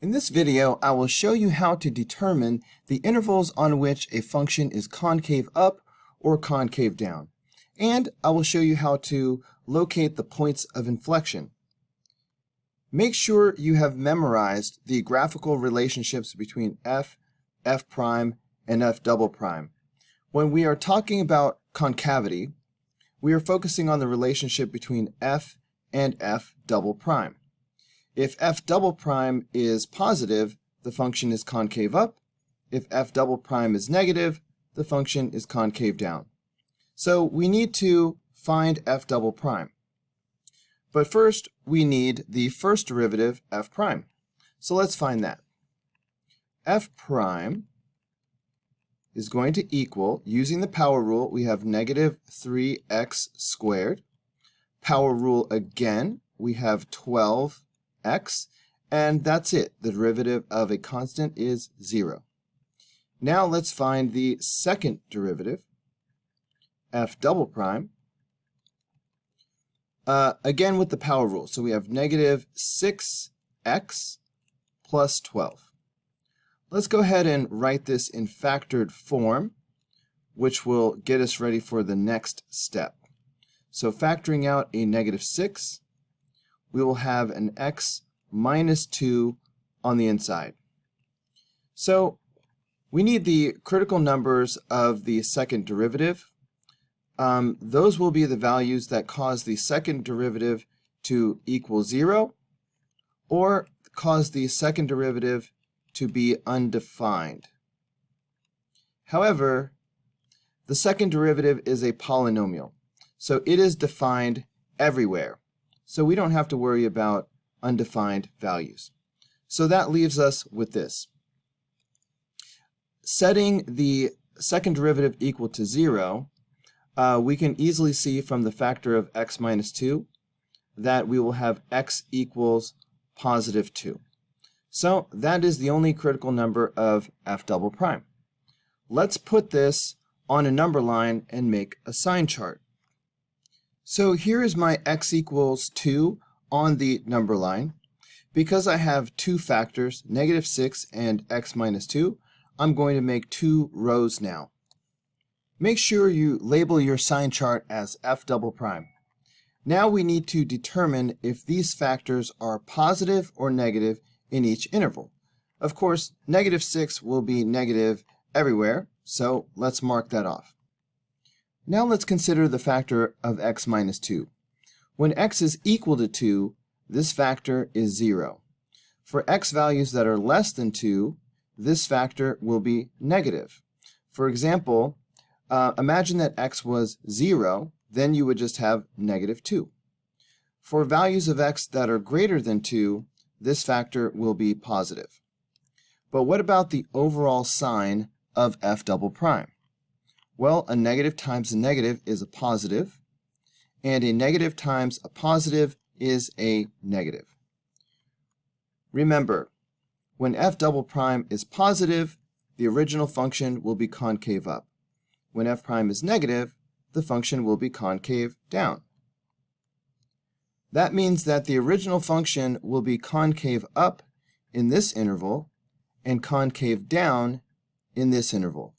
In this video, I will show you how to determine the intervals on which a function is concave up or concave down. And I will show you how to locate the points of inflection. Make sure you have memorized the graphical relationships between f, f prime, and f double prime. When we are talking about concavity, we are focusing on the relationship between f and f double prime. If f double prime is positive, the function is concave up. If f double prime is negative, the function is concave down. So we need to find f double prime. But first, we need the first derivative, f prime. So let's find that. F prime is going to equal, using the power rule, we have negative 3x squared. Power rule again, we have 12x, and that's it. The derivative of a constant is 0. Now let's find the second derivative, f double prime. Again with the power rule, so we have negative 6x plus 12. Let's go ahead and write this in factored form, which will get us ready for the next step. So factoring out a negative 6, we will have an x minus 2 on the inside. So we need the critical numbers of the second derivative. Those will be the values that cause the second derivative to equal 0 or cause the second derivative to be undefined. However, the second derivative is a polynomial, so it is defined everywhere. So we don't have to worry about undefined values. So that leaves us with this. Setting the second derivative equal to 0, we can easily see from the factor of x minus 2 that we will have x equals positive 2. So that is the only critical number of f double prime. Let's put this on a number line and make a sign chart. So here is my x equals 2 on the number line. Because I have two factors, negative 6 and x minus 2, I'm going to make two rows now. Make sure you label your sign chart as f double prime. Now we need to determine if these factors are positive or negative in each interval. Of course, negative 6 will be negative everywhere, so let's mark that off. Now let's consider the factor of x minus 2. When x is equal to 2, this factor is 0. For x values that are less than 2, this factor will be negative. For example, imagine that x was 0, then you would just have negative 2. For values of x that are greater than 2, this factor will be positive. But what about the overall sign of f double prime? Well, a negative times a negative is a positive, and a negative times a positive is a negative. Remember, when f double prime is positive, the original function will be concave up. When f prime is negative, the function will be concave down. That means that the original function will be concave up in this interval and concave down in this interval.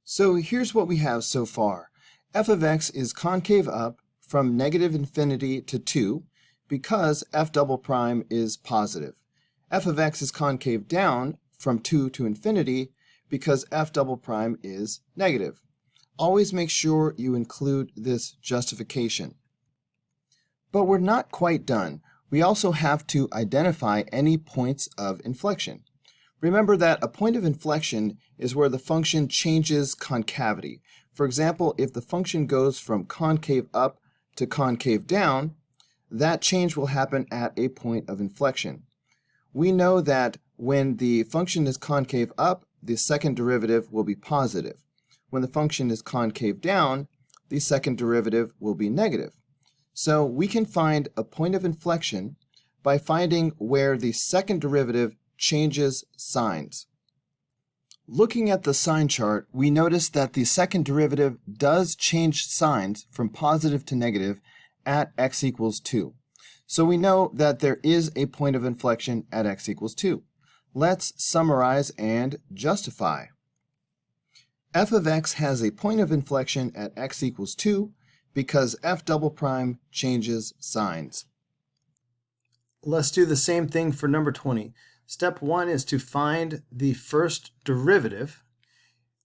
So here's what we have so far. F of x is concave up from negative infinity to 2 because f double prime is positive. F of x is concave down from 2 to infinity because f double prime is negative. Always make sure you include this justification. But we're not quite done. We also have to identify any points of inflection. Remember that a point of inflection is where the function changes concavity. For example, if the function goes from concave up to concave down, that change will happen at a point of inflection. We know that when the function is concave up, the second derivative will be positive. When the function is concave down, the second derivative will be negative. So we can find a point of inflection by finding where the second derivative changes signs. Looking at the sign chart, we notice that the second derivative does change signs from positive to negative at x equals 2. So we know that there is a point of inflection at x equals 2. Let's summarize and justify. F of x has a point of inflection at x equals 2 because f double prime changes signs. Let's do the same thing for number 20. Step 1 is to find the first derivative.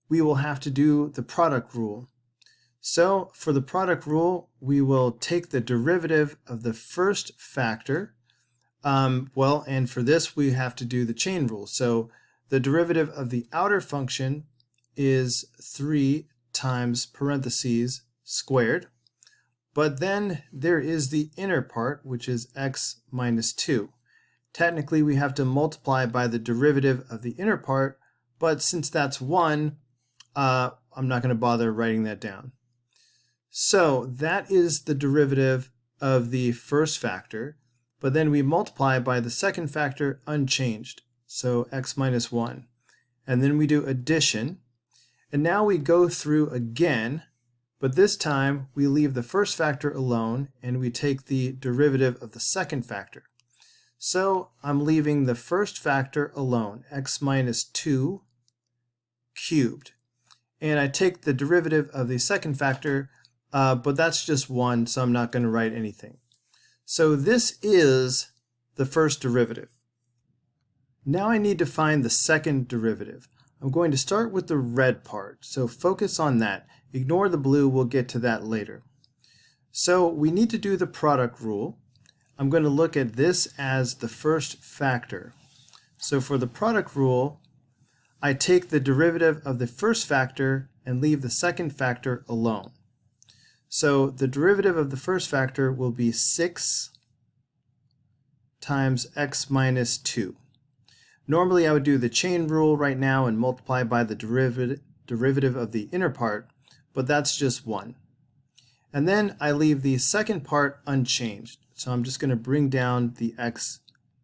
We will have to do the product rule. So for the product rule, we will take the derivative of the first factor. And for this, we have to do the chain rule. So the derivative of the outer function is 3 times parentheses squared. But then there is the inner part, which is x minus 2. Technically, we have to multiply by the derivative of the inner part, but since that's 1, I'm not going to bother writing that down. So that is the derivative of the first factor, but then we multiply by the second factor unchanged, so x minus 1. And then we do addition, and now we go through again, but this time we leave the first factor alone and we take the derivative of the second factor. So I'm leaving the first factor alone, x minus 2 cubed. And I take the derivative of the second factor, but that's just 1, so I'm not going to write anything. So this is the first derivative. Now I need to find the second derivative. I'm going to start with the red part, so focus on that. Ignore the blue, we'll get to that later. So we need to do the product rule. I'm going to look at this as the first factor. So for the product rule, I take the derivative of the first factor and leave the second factor alone. So the derivative of the first factor will be 6 times x minus 2. Normally I would do the chain rule right now and multiply by the derivative of the inner part, but that's just 1. And then I leave the second part unchanged. So I'm just going to bring down the x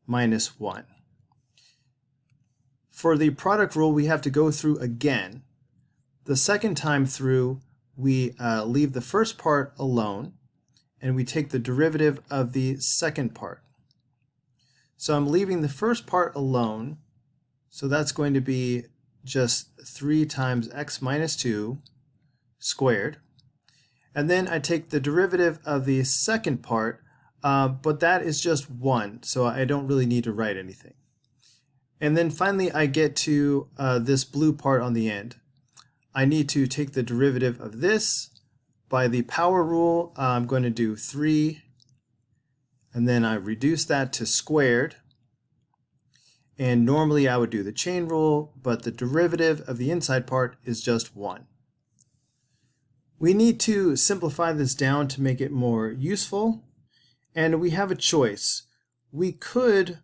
minus 1. For the product rule, we have to go through again. The second time through, we leave the first part alone, and we take the derivative of the second part. So I'm leaving the first part alone, so that's going to be just 3 times x minus 2 squared. And then I take the derivative of the second part, but that is just 1, so I don't really need to write anything. And then finally I get to this blue part on the end. I need to take the derivative of this. By the power rule, I'm going to do 3, and then I reduce that to squared. And normally I would do the chain rule, but the derivative of the inside part is just 1. We need to simplify this down to make it more useful, and we have a choice. We could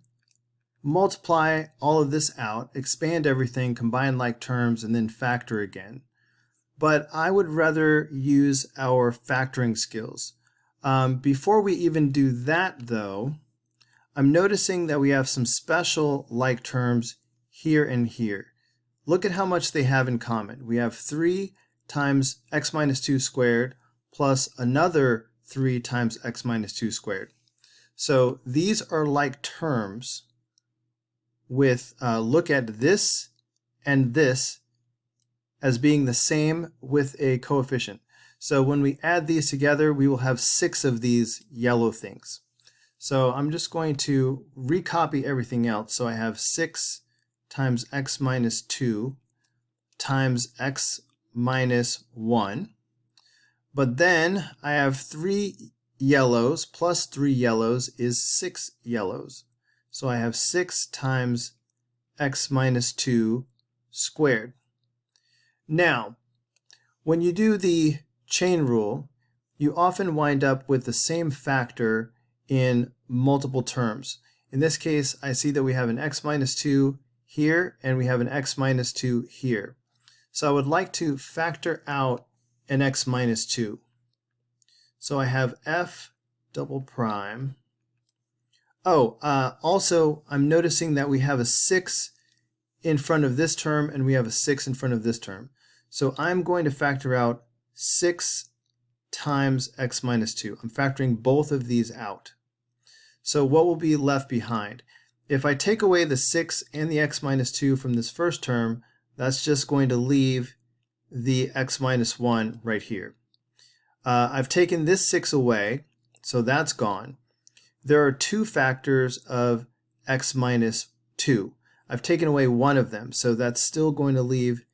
multiply all of this out, expand everything, combine like terms, and then factor again. But I would rather use our factoring skills. Before we even do that though, I'm noticing that we have some special like terms here and here. Look at how much they have in common. We have 3 times x minus 2 squared plus another 3 times x minus 2 squared. So these are like terms with, look at this and this as being the same with a coefficient. So when we add these together, we will have 6 of these yellow things. So I'm just going to recopy everything else. So I have 6 times x minus 2 times x minus 1. But then I have 3 yellows plus 3 yellows is 6 yellows. So I have 6 times x minus 2 squared. Now, when you do the chain rule, you often wind up with the same factor in multiple terms. In this case, I see that we have an x minus 2 here and we have an x minus 2 here. So I would like to factor out an x minus 2. So I have f double prime. Also, I'm noticing that we have a 6 in front of this term and we have a 6 in front of this term. So I'm going to factor out 6 times x minus 2. I'm factoring both of these out. So what will be left behind? If I take away the 6 and the x minus 2 from this first term, that's just going to leave the x minus 1 right here. I've taken this 6 away, so that's gone. There are two factors of x minus 2. I've taken away one of them, so that's still going to leave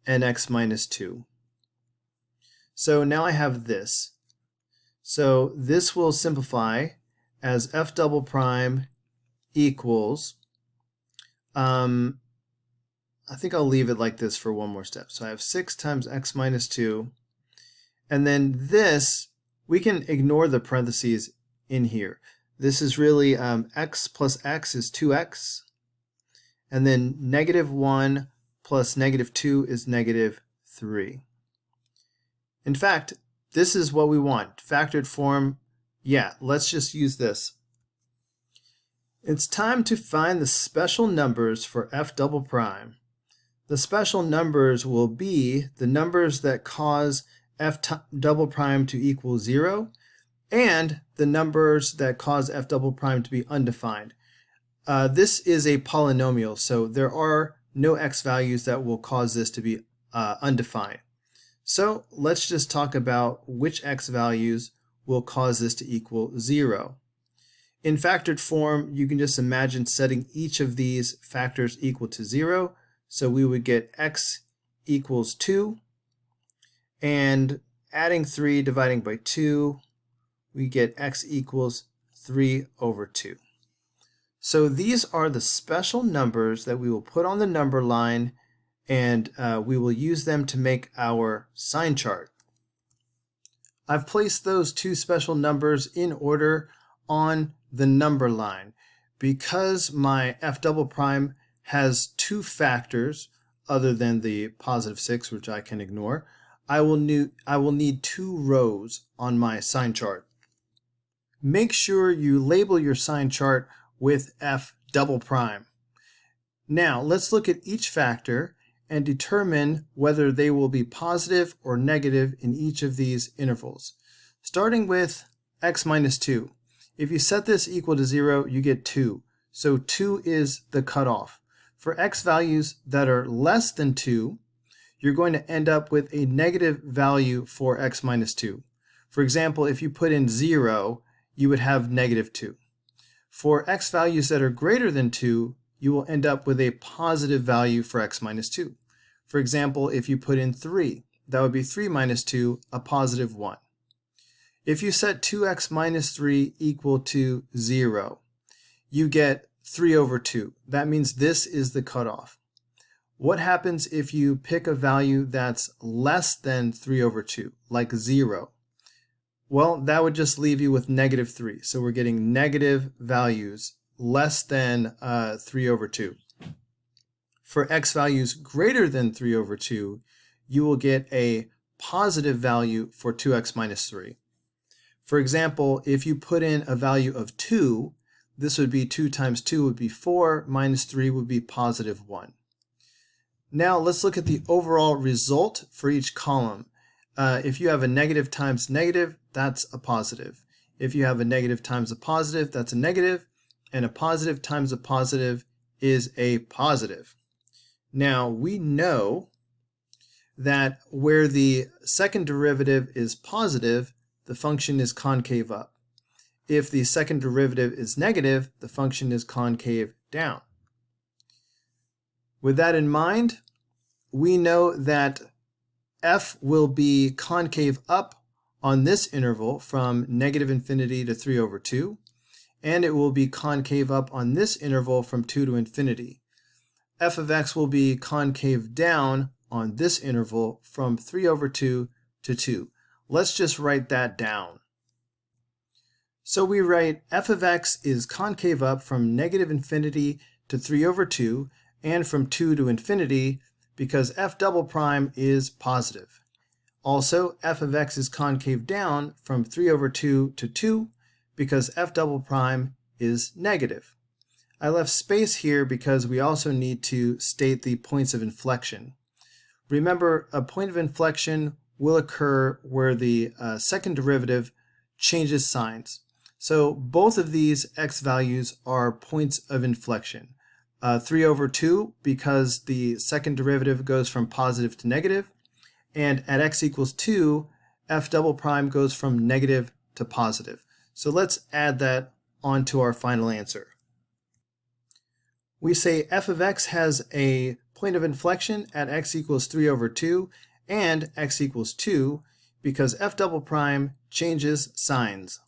an x minus 2. So now I have this. So this will simplify as f double prime equals, I think I'll leave it like this for one more step. So I have 6 times x minus 2, and then this, we can ignore the parentheses in here. This is really x plus x is 2x, and then negative 1 plus negative 2 is negative 3. In fact, this is what we want. Factored form, yeah, let's just use this. It's time to find the special numbers for f double prime. The special numbers will be the numbers that cause f double prime to equal 0 and the numbers that cause f double prime to be undefined. This is a polynomial, so there are no x values that will cause this to be undefined. So let's just talk about which x values will cause this to equal 0. In factored form, you can just imagine setting each of these factors equal to 0. So we would get x equals 2, and adding 3 dividing by 2, we get x equals 3 over 2. So these are the special numbers that we will put on the number line, and we will use them to make our sign chart. I've placed those two special numbers in order on the number line. Because my f double prime has two factors other than the positive 6, which I can ignore, I will need 2 rows on my sign chart. Make sure you label your sign chart with f double prime. Now let's look at each factor and determine whether they will be positive or negative in each of these intervals. Starting with x minus 2. If you set this equal to 0, you get 2. So 2 is the cutoff. For x values that are less than 2, you're going to end up with a negative value for x minus 2. For example, if you put in 0, you would have negative 2. For x values that are greater than 2, you will end up with a positive value for x minus 2. For example, if you put in 3, that would be 3 minus 2, a positive 1. If you set 2x minus 3 equal to 0, you get 3 over 2. That means this is the cutoff. What happens if you pick a value that's less than 3 over 2, like 0? Well, that would just leave you with negative 3. So we're getting negative values less than 3 over 2. For x values greater than 3 over 2, you will get a positive value for 2x minus 3. For example, if you put in a value of 2, this would be 2 times 2 would be 4, minus 3 would be positive 1. Now let's look at the overall result for each column. If you have a negative times negative, that's a positive. If you have a negative times a positive, that's a negative. And a positive times a positive is a positive. Now we know that where the second derivative is positive, the function is concave up. If the second derivative is negative, the function is concave down. With that in mind, we know that f will be concave up on this interval from negative infinity to 3 over 2, and it will be concave up on this interval from 2 to infinity. F of x will be concave down on this interval from 3 over 2 to 2. Let's just write that down. So we write f of x is concave up from negative infinity to 3 over 2 and from 2 to infinity because f double prime is positive. Also, f of x is concave down from 3 over 2 to 2 because f double prime is negative. I left space here because we also need to state the points of inflection. Remember, a point of inflection will occur where the second derivative changes signs. So both of these x values are points of inflection. 3 over 2 because the second derivative goes from positive to negative, and at x equals 2, f double prime goes from negative to positive. So let's add that onto our final answer. We say f of x has a point of inflection at x equals 3 over 2 and x equals 2 because f double prime changes signs.